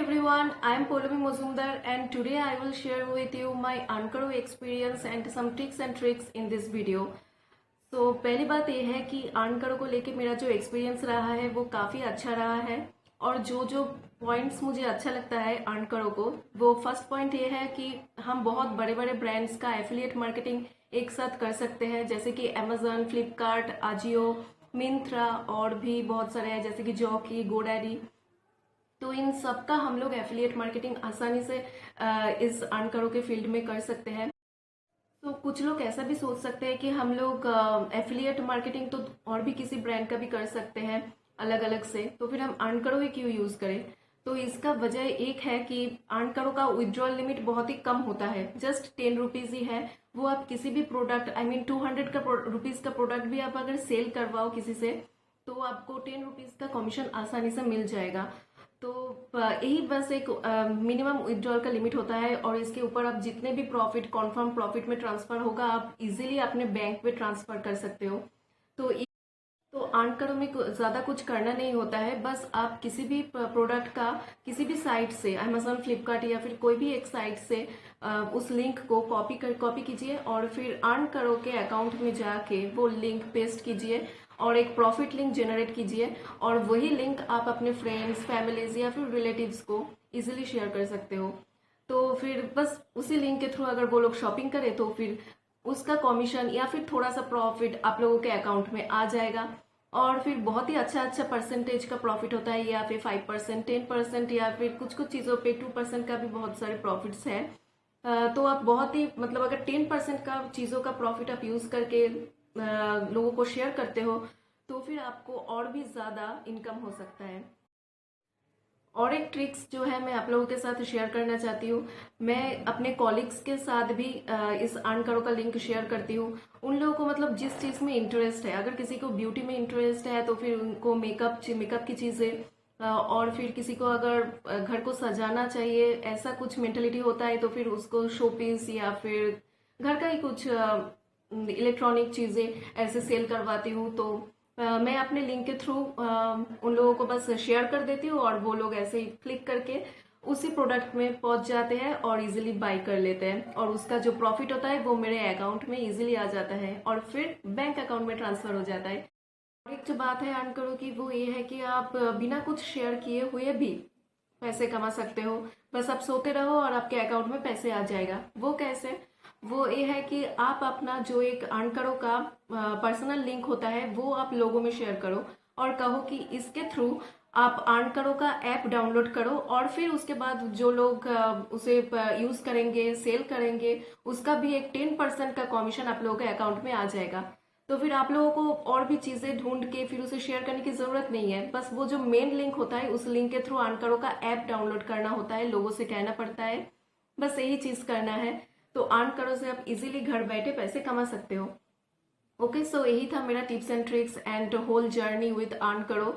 everyone, I am Poulomi Mozumdar and today I will share with you my Ankaro experience and some tips and tricks in this video. तो पहली बात यह है कि अनकरो को लेके मेरा जो एक्सपीरियंस रहा है वो काफ़ी अच्छा रहा है और जो जो पॉइंट्स मुझे अच्छा लगता है अनकरो को, वो फर्स्ट पॉइंट ये है कि हम बहुत बड़े बड़े ब्रांड्स का एफिलिएट मार्केटिंग एक साथ कर सकते हैं, जैसे कि अमेजन, फ्लिपकार्ट, आजियो, मिंत्रा और भी बहुत सारे हैं जैसे कि जॉकी, गोडैडी। तो इन सब का हम लोग एफिलिएट मार्केटिंग आसानी से इस अनकरो के फील्ड में कर सकते हैं। तो कुछ लोग ऐसा भी सोच सकते हैं कि हम लोग एफिलिएट मार्केटिंग तो और भी किसी ब्रांड का भी कर सकते हैं अलग अलग से, तो फिर हम अनकरो ही क्यों यूज करें। तो इसका वजह एक है कि अनकरो का विड्रॉल लिमिट बहुत ही कम होता है, जस्ट 10 रुपीज ही है। वो आप किसी भी प्रोडक्ट, आई मीन 200 का रुपीज का प्रोडक्ट भी आप अगर सेल करवाओ किसी से, तो आपको 10 रुपीज का कमीशन आसानी से मिल जाएगा। तो यही बस एक मिनिमम विड्रॉल का लिमिट होता है और इसके ऊपर आप जितने भी प्रॉफिट, कॉन्फर्म प्रॉफिट में ट्रांसफर होगा, आप इजीली अपने बैंक में ट्रांसफर कर सकते हो। तो तो अनकरो में ज्यादा कुछ करना नहीं होता है, बस आप किसी भी प्रोडक्ट का किसी भी साइट से, अमेजोन, फ्लिपकार्ट या फिर कोई भी एक साइट से उस लिंक को कॉपी कीजिए और फिर अनकरो के अकाउंट में जाके वो लिंक पेस्ट कीजिए और एक प्रॉफिट लिंक जनरेट कीजिए और वही लिंक आप अपने फ्रेंड्स, फैमिलीज या फिर रिलेटिव्स को इजीली शेयर कर सकते हो। तो फिर बस उसी लिंक के थ्रू अगर वो लोग शॉपिंग करें तो फिर उसका कमीशन या फिर थोड़ा सा प्रॉफिट आप लोगों के अकाउंट में आ जाएगा और फिर बहुत ही अच्छा अच्छा परसेंटेज का प्रॉफिट होता है, या फिर 5%, 10% या फिर कुछ कुछ चीज़ों पे 2% का भी बहुत सारे प्रॉफिट्स है। तो आप बहुत ही मतलब अगर 10% का चीज़ों का प्रॉफिट आप यूज़ करके लोगों को शेयर करते हो तो फिर आपको और भी ज़्यादा इनकम हो सकता है। और एक ट्रिक्स जो है मैं आप लोगों के साथ शेयर करना चाहती हूँ। मैं अपने कॉलिग्स के साथ भी इस अनकरो का लिंक शेयर करती हूँ। उन लोगों को मतलब जिस चीज़ में इंटरेस्ट है, अगर किसी को ब्यूटी में इंटरेस्ट है तो फिर उनको मेकअप की चीज़ें, और फिर किसी को अगर घर को सजाना चाहिए, ऐसा कुछ मेंटेलिटी होता है तो फिर उसको शो पीस या फिर घर का ही कुछ इलेक्ट्रॉनिक चीज़ें ऐसे सेल करवाती हूँ। तो मैं अपने लिंक के थ्रू उन लोगों को बस शेयर कर देती हूँ और वो लोग ऐसे ही क्लिक करके उसी प्रोडक्ट में पहुंच जाते हैं और इजीली बाई कर लेते हैं और उसका जो प्रॉफिट होता है वो मेरे अकाउंट में इजीली आ जाता है और फिर बैंक अकाउंट में ट्रांसफर हो जाता है। और एक जो बात है अनकरो की वो ये है कि आप बिना कुछ शेयर किए हुए भी पैसे कमा सकते हो। बस आप सोते रहो और आपके अकाउंट में पैसे आ जाएगा। वो कैसे? वो ये है कि आप अपना जो एक अनकरो का पर्सनल लिंक होता है वो आप लोगों में शेयर करो और कहो कि इसके थ्रू आप अनकरो का ऐप डाउनलोड करो और फिर उसके बाद जो लोग उसे यूज करेंगे, सेल करेंगे, उसका भी एक 10% का कमीशन आप लोगों के अकाउंट में आ जाएगा। तो फिर आप लोगों को और भी चीजें ढूंढ के फिर उसे शेयर करने की जरूरत नहीं है। बस वो जो मेन लिंक होता है उस लिंक के थ्रू अनकरो का ऐप डाउनलोड करना होता है, लोगों से कहना पड़ता है, बस यही चीज करना है। तो अनकरो से आप इजीली घर बैठे पैसे कमा सकते हो। ओके, सो यही था मेरा tips and tricks and whole journey with अनकरो।